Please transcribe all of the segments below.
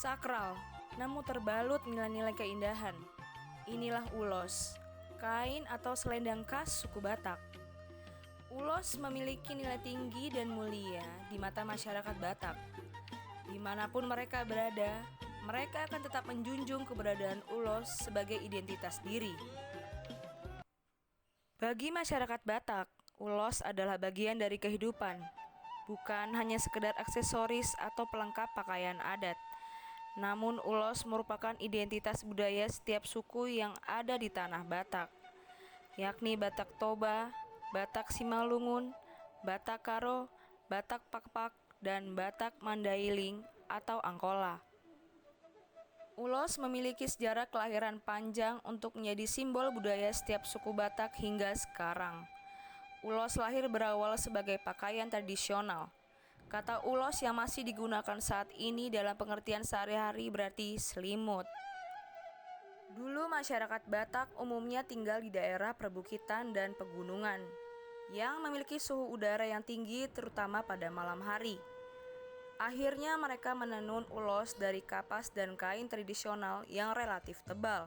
Sakral, namun terbalut nilai-nilai keindahan. Inilah ulos, kain atau selendang khas suku Batak. Ulos memiliki nilai tinggi dan mulia di mata masyarakat Batak. Dimanapun mereka berada, mereka akan tetap menjunjung keberadaan ulos sebagai identitas diri. Bagi masyarakat Batak, ulos adalah bagian dari kehidupan, bukan hanya sekedar aksesoris atau pelengkap pakaian adat. Namun ulos merupakan identitas budaya setiap suku yang ada di tanah Batak, yakni Batak Toba, Batak Simalungun, Batak Karo, Batak Pakpak, dan Batak Mandailing atau Angkola. Ulos memiliki sejarah kelahiran panjang untuk menjadi simbol budaya setiap suku Batak hingga sekarang. Ulos lahir berawal sebagai pakaian tradisional. Kata ulos yang masih digunakan saat ini dalam pengertian sehari-hari berarti selimut. Dulu masyarakat Batak umumnya tinggal di daerah perbukitan dan pegunungan yang memiliki suhu udara yang tinggi terutama pada malam hari. Akhirnya mereka menenun ulos dari kapas dan kain tradisional yang relatif tebal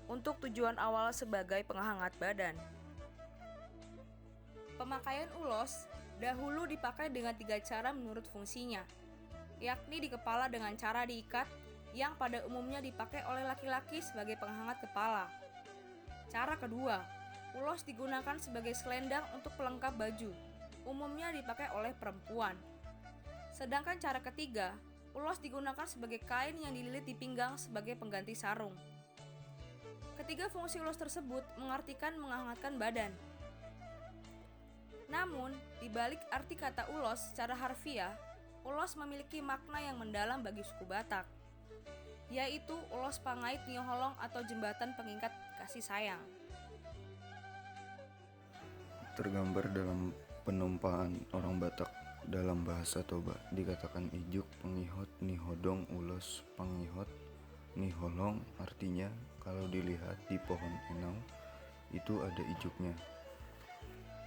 untuk tujuan awal sebagai penghangat badan. Pemakaian ulos dahulu dipakai dengan 3 cara menurut fungsinya, yakni di kepala dengan cara diikat yang pada umumnya dipakai oleh laki-laki sebagai penghangat kepala. Cara kedua, ulos digunakan sebagai selendang untuk pelengkap baju, umumnya dipakai oleh perempuan. Sedangkan cara ketiga, ulos digunakan sebagai kain yang dililit di pinggang sebagai pengganti sarung. Ketiga fungsi ulos tersebut mengartikan menghangatkan badan. Namun, di balik arti kata ulos secara harfiah, ulos memiliki makna yang mendalam bagi suku Batak, yaitu ulos pangait nyoholong atau jembatan pengikat kasih sayang. Tergambar dalam penumpahan orang Batak dalam bahasa Toba dikatakan ijuk, pengihot, nihodong, ulos, pangihot, niholong, artinya kalau dilihat di pohon enau itu ada ijuknya.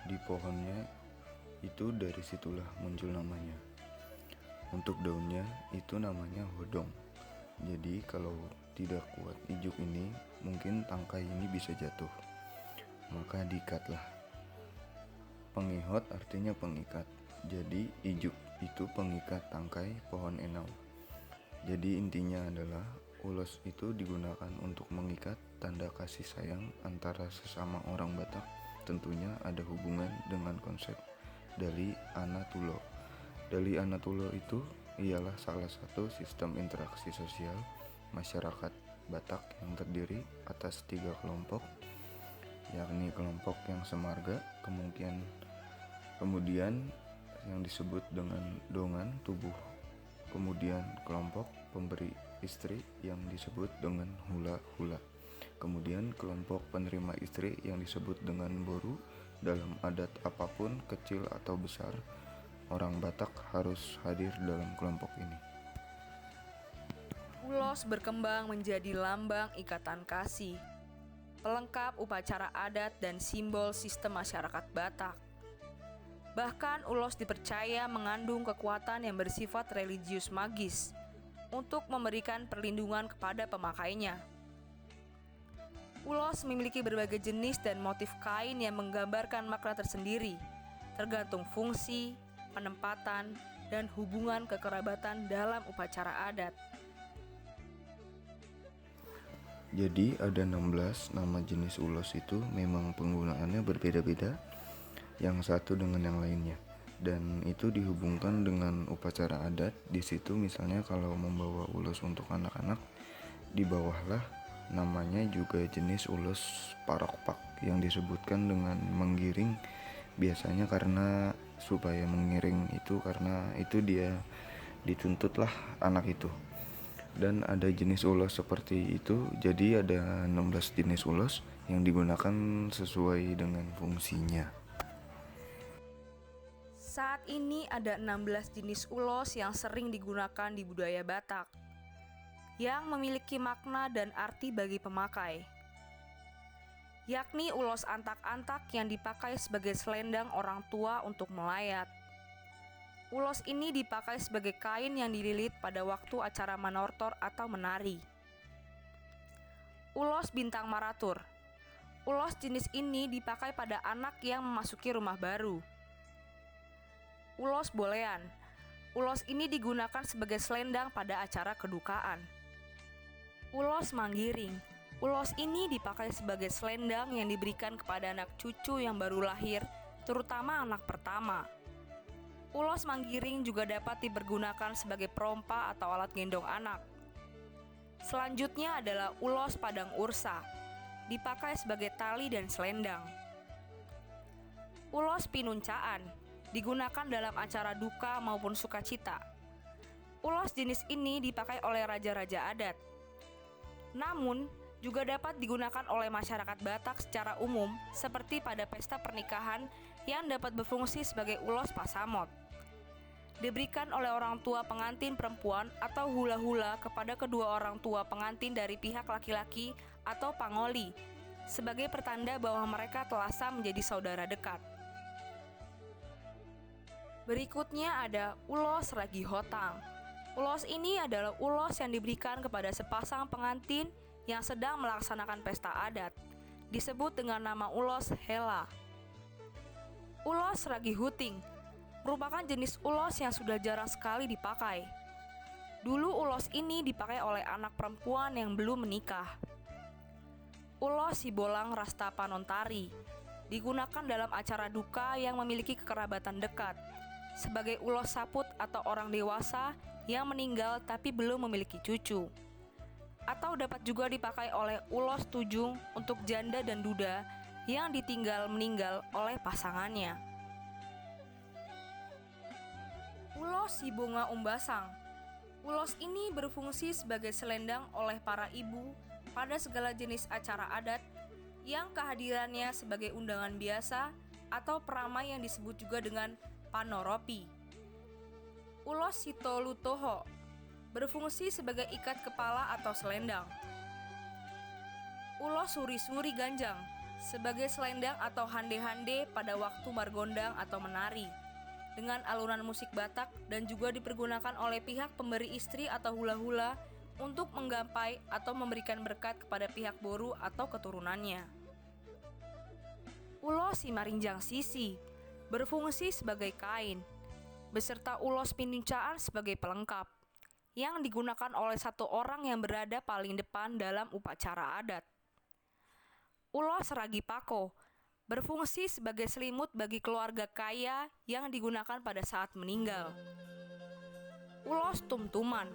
Di pohonnya itu dari situlah muncul namanya. Untuk daunnya itu namanya hodong. Jadi kalau tidak kuat ijuk ini, mungkin tangkai ini bisa jatuh. Maka diikatlah. Pengihot artinya pengikat. Jadi ijuk itu pengikat tangkai pohon enau. Jadi intinya adalah ulos itu digunakan untuk mengikat tanda kasih sayang antara sesama orang Batak. Tentunya ada hubungan dengan konsep Dali Anatulo. Dali Anatulo itu ialah salah satu sistem interaksi sosial masyarakat Batak yang terdiri atas 3 kelompok, yakni kelompok yang semarga, kemudian yang disebut dengan dongan tubuh, kemudian kelompok pemberi istri yang disebut dengan hula-hula, kemudian kelompok penerima istri yang disebut dengan boru. Dalam adat apapun, kecil atau besar, orang Batak harus hadir dalam kelompok ini. Ulos berkembang menjadi lambang ikatan kasih, pelengkap upacara adat dan simbol sistem masyarakat Batak. Bahkan ulos dipercaya mengandung kekuatan yang bersifat religius magis untuk memberikan perlindungan kepada pemakainya. Ulos memiliki berbagai jenis dan motif kain yang menggambarkan makna tersendiri, tergantung fungsi, penempatan, dan hubungan kekerabatan dalam upacara adat. Jadi ada 16 nama jenis ulos itu memang penggunaannya berbeda-beda yang satu dengan yang lainnya, dan itu dihubungkan dengan upacara adat. Di situ misalnya kalau membawa ulos untuk anak-anak, di bawahlah namanya juga jenis ulos parokpak yang disebutkan dengan menggiring, biasanya karena supaya mengiring itu karena itu dia dituntutlah anak itu. Dan ada jenis ulos seperti itu, jadi ada 16 jenis ulos yang digunakan sesuai dengan fungsinya. Saat ini ada 16 jenis ulos yang sering digunakan di budaya Batak, yang memiliki makna dan arti bagi pemakai, yakni ulos antak-antak yang dipakai sebagai selendang orang tua untuk melayat, Ulos ini dipakai sebagai kain yang dililit pada waktu acara manortor atau menari. Ulos bintang maratur. Ulos jenis ini dipakai pada anak yang memasuki rumah baru. Ulos bolean. Ulos ini digunakan sebagai selendang pada acara kedukaan. Ulos manggiring. Ulos ini dipakai sebagai selendang yang diberikan kepada anak cucu yang baru lahir, terutama anak pertama. Ulos manggiring juga dapat dipergunakan sebagai perompa atau alat gendong anak. Selanjutnya adalah ulos padang ursa, dipakai sebagai tali dan selendang. Ulos pinuncaan, digunakan dalam acara duka maupun sukacita. Ulos jenis ini dipakai oleh raja-raja adat. Namun, juga dapat digunakan oleh masyarakat Batak secara umum, seperti pada pesta pernikahan yang dapat berfungsi sebagai ulos pasamot. Diberikan oleh orang tua pengantin perempuan atau hula-hula kepada kedua orang tua pengantin dari pihak laki-laki atau pangoli, sebagai pertanda bahwa mereka telah sah menjadi saudara dekat. Berikutnya ada ulos ragi hotang. Ulos ini adalah ulos yang diberikan kepada sepasang pengantin yang sedang melaksanakan pesta adat, disebut dengan nama ulos hela. Ulos ragi huting merupakan jenis ulos yang sudah jarang sekali dipakai. Dulu ulos ini dipakai oleh anak perempuan yang belum menikah. Ulos Sibolang Rasta Panontari digunakan dalam acara duka yang memiliki kekerabatan dekat, sebagai ulos saput atau orang dewasa yang meninggal tapi belum memiliki cucu. Atau dapat juga dipakai oleh ulos tujung untuk janda dan duda yang ditinggal meninggal oleh pasangannya. Ulos Sibonga Umbasang. Ulos ini berfungsi sebagai selendang oleh para ibu pada segala jenis acara adat yang kehadirannya sebagai undangan biasa atau peramai yang disebut juga dengan panoropi. Ulos Sitolutoho berfungsi sebagai ikat kepala atau selendang. Ulos Suri-suri Ganjang sebagai selendang atau hande-hande pada waktu margondang atau menari dengan alunan musik Batak dan juga dipergunakan oleh pihak pemberi istri atau hula-hula untuk menggapai atau memberikan berkat kepada pihak boru atau keturunannya. Ulos Simarinjang Sisi berfungsi sebagai kain, beserta ulos pinuncaan sebagai pelengkap, yang digunakan oleh satu orang yang berada paling depan dalam upacara adat. Ulos Ragi Pako berfungsi sebagai selimut bagi keluarga kaya yang digunakan pada saat meninggal. Ulos Tumtuman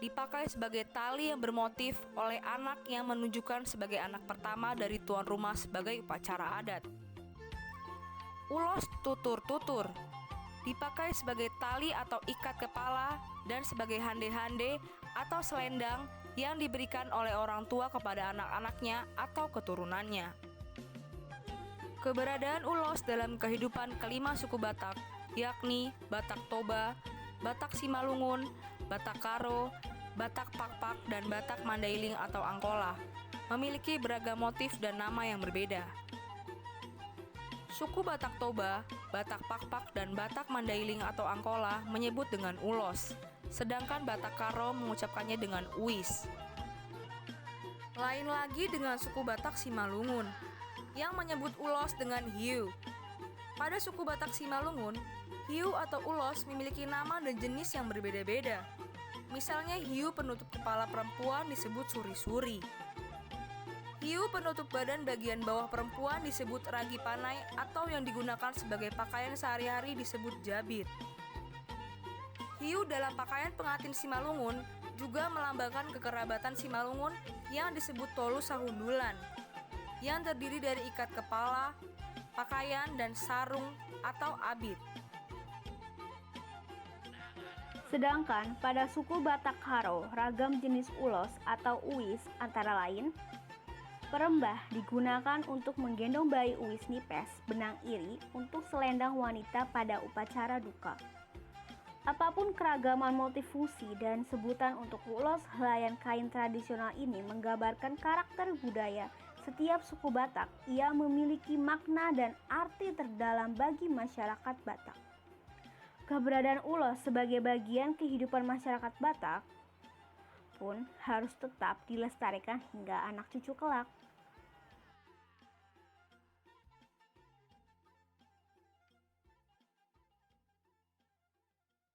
dipakai sebagai tali yang bermotif oleh anak yang menunjukkan sebagai anak pertama dari tuan rumah sebagai upacara adat. Ulos Tutur-tutur dipakai sebagai tali atau ikat kepala dan sebagai hande-hande atau selendang yang diberikan oleh orang tua kepada anak-anaknya atau keturunannya. Keberadaan ulos dalam kehidupan kelima suku Batak, yakni Batak Toba, Batak Simalungun, Batak Karo, Batak Pakpak, dan Batak Mandailing atau Angkola, memiliki beragam motif dan nama yang berbeda. Suku Batak Toba, Batak Pakpak, dan Batak Mandailing atau Angkola menyebut dengan ulos, sedangkan Batak Karo mengucapkannya dengan uis. Lain lagi dengan suku Batak Simalungun, yang menyebut ulos dengan hiu. Pada suku Batak Simalungun, hiu atau ulos memiliki nama dan jenis yang berbeda-beda. Misalnya hiu penutup kepala perempuan disebut suri-suri. Hiu penutup badan bagian bawah perempuan disebut ragi panai atau yang digunakan sebagai pakaian sehari-hari disebut jabit. Hiu dalam pakaian pengantin Simalungun juga melambangkan kekerabatan Simalungun yang disebut tolu sahundulan, yang terdiri dari ikat kepala, pakaian, dan sarung atau abit. Sedangkan pada suku Batak Karo, ragam jenis ulos atau uis antara lain, perembah digunakan untuk menggendong bayi uis nipes, benang iri untuk selendang wanita pada upacara duka. Apapun keragaman motif fungsi dan sebutan untuk ulos helaian kain tradisional ini menggambarkan karakter budaya setiap suku Batak. Ia memiliki makna dan arti terdalam bagi masyarakat Batak. Keberadaan ulos sebagai bagian kehidupan masyarakat Batak pun harus tetap dilestarikan hingga anak cucu kelak.